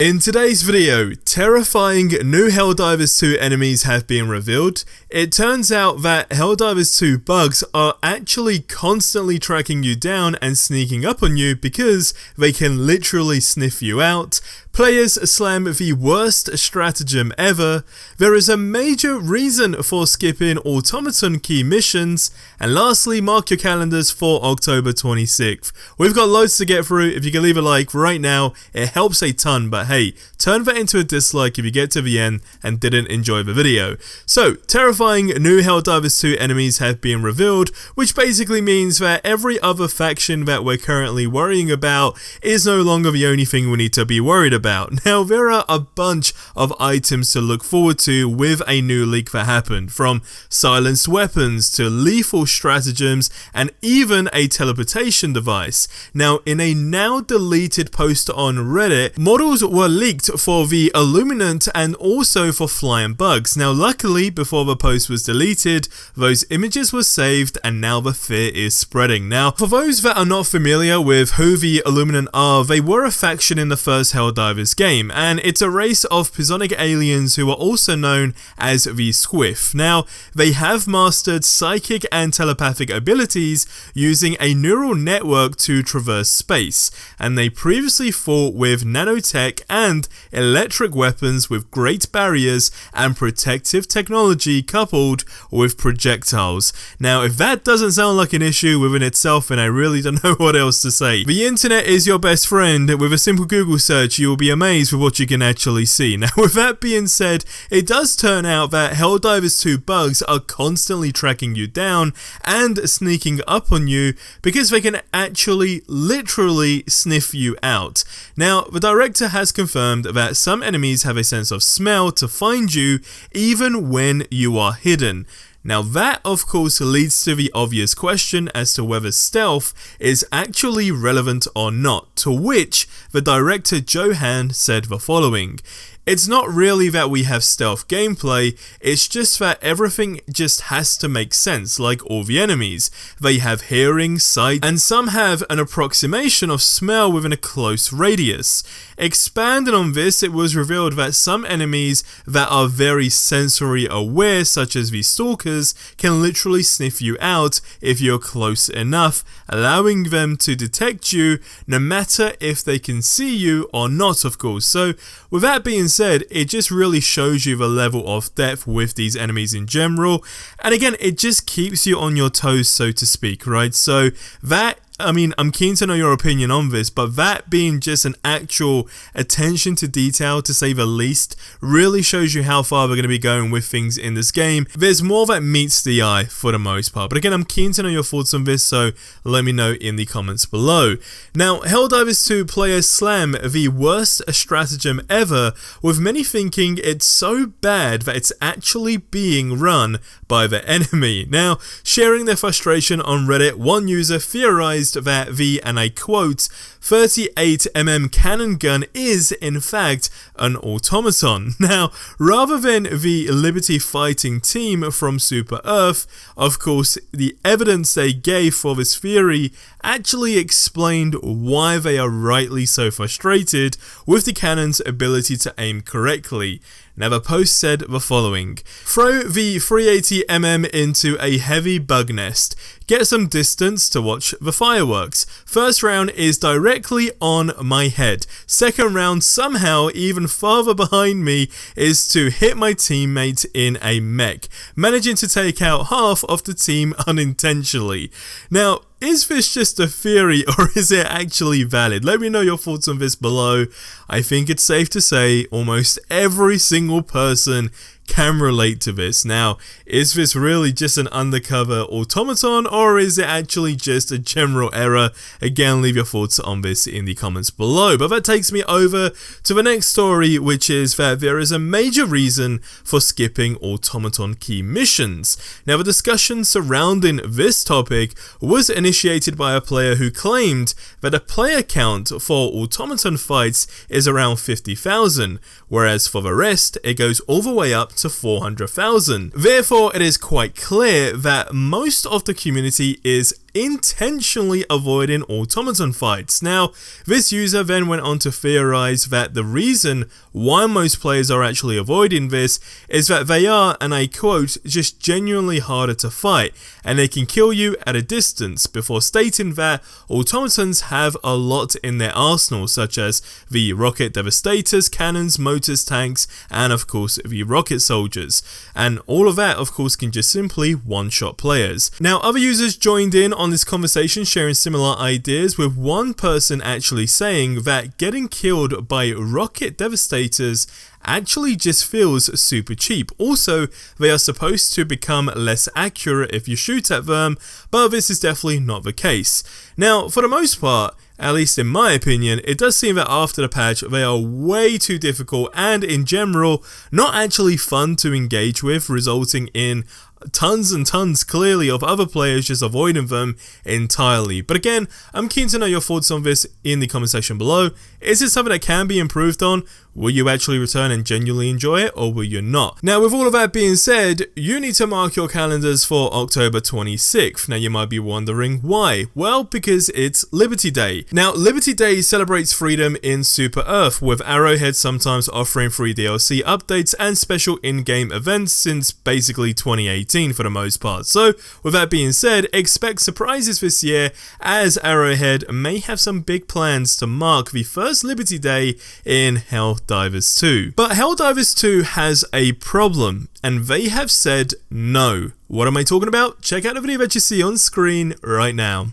In today's video, terrifying new Helldivers 2 enemies have been revealed. It turns out that Helldivers 2 bugs are actually constantly tracking you down and sneaking up on you because they can literally sniff you out. Players slam the worst stratagem ever. There is a major reason for skipping Automaton key missions. And lastly, mark your calendars for October 26th. We've got loads to get through. If you can leave a like right now, it helps a ton. But hey, turn that into a dislike if you get to the end and didn't enjoy the video. So, terrifying new Helldivers 2 enemies have been revealed, which basically means that every other faction that we're currently worrying about is no longer the only thing we need to be worried about. Now, there are a bunch of items to look forward to with a new leak that happened, from silenced weapons to lethal stratagems and even a teleportation device. Now, in a now deleted post on Reddit, models were leaked for the Illuminate and also for flying bugs. Now, luckily, before the post was deleted, those images were saved and now the fear is spreading. Now, for those that are not familiar with who the Illuminate are, they were a faction in the first Helldivers game, and it's a race of psionic aliens who are also known as the Squiff. Now, they have mastered psychic and telepathic abilities using a neural network to traverse space, and they previously fought with nanotech and electric weapons with great barriers and protective technology coupled with projectiles. Now, if that doesn't sound like an issue within itself, then I really don't know what else to say. The internet is your best friend. With a simple Google search, you will be amazed with what you can actually see. Now, with that being said, it does turn out that Helldivers 2 bugs are constantly tracking you down and sneaking up on you because they can actually literally sniff you out. Now, the director has confirmed that some enemies have a sense of smell to find you even when you are hidden. Now, that of course leads to the obvious question as to whether stealth is actually relevant or not, to which the director Johan said the following: "It's not really that we have stealth gameplay, it's just that everything just has to make sense, like all the enemies. They have hearing, sight, and some have an approximation of smell within a close radius." Expanding on this, it was revealed that some enemies that are very sensory aware, such as the stalkers, can literally sniff you out if you're close enough, allowing them to detect you no matter if they can see you or not, of course. So, with that being said, it just really shows you the level of depth with these enemies in general, and again, it just keeps you on your toes, so to speak, right? So that, I'm keen to know your opinion on this, but that being just an actual attention to detail, to say the least, really shows you how far we're going to be going with things in this game. There's more that meets the eye for the most part, but again, I'm keen to know your thoughts on this, so let me know in the comments below. Now, Helldivers 2 players slam the worst stratagem ever, with many thinking it's so bad that it's actually being run by the enemy. Now, sharing their frustration on Reddit, one user theorized that the, and I quote, 38mm cannon gun is, in fact, an automaton. Now, rather than the Liberty fighting team from Super Earth, of course, the evidence they gave for this theory actually explained why they are rightly so frustrated with the cannon's ability to aim correctly. Now, the post said the following: "Throw the 380mm into a heavy bug nest. Get some distance to watch the fireworks. First round is directly on my head. Second round, somehow even farther behind me, is to hit my teammate in a mech, managing to take out half of the team unintentionally." Now, is this just a theory or is it actually valid? Let me know your thoughts on this below. I think it's safe to say almost every single person can relate to this. Now, is this really just an undercover automaton or is it actually just a general error? Again, leave your thoughts on this in the comments below. But that takes me over to the next story, which is that there is a major reason for skipping automaton key missions. Now, the discussion surrounding this topic was initiated by a player who claimed that the player count for automaton fights is around 50,000, whereas for the rest, it goes all the way up to 400,000. Therefore, it is quite clear that most of the community is intentionally avoiding automaton fights. Now, this user then went on to theorize that the reason why most players are actually avoiding this is that they are, and I quote, just genuinely harder to fight, and they can kill you at a distance, before stating that automatons have a lot in their arsenal, such as the rocket devastators, cannons, motors, tanks, and of course the rocket soldiers, and all of that of course can just simply one-shot players. Now, other users joined in on this conversation, sharing similar ideas, with one person actually saying that getting killed by rocket devastators actually just feels super cheap. Also, they are supposed to become less accurate if you shoot at them, but this is definitely not the case. Now, for the most part, at least in my opinion, it does seem that after the patch they are way too difficult and in general not actually fun to engage with, resulting in tons and tons clearly of other players just avoiding them entirely. But again, I'm keen to know your thoughts on this in the comment section below. Is it something that can be improved on? Will you actually return and genuinely enjoy it, or will you not? Now, with all of that being said, you need to mark your calendars for October 26th. Now, you might be wondering why. Well, because it's Liberty Day. Now, Liberty Day celebrates freedom in Super Earth, with Arrowhead sometimes offering free DLC updates and special in-game events since basically 2018 for the most part. So, with that being said, expect surprises this year, as Arrowhead may have some big plans to mark the first Liberty Day in Helldivers 2. But Helldivers 2 has a problem, and they have said no. What am I talking about? Check out the video that you see on screen right now.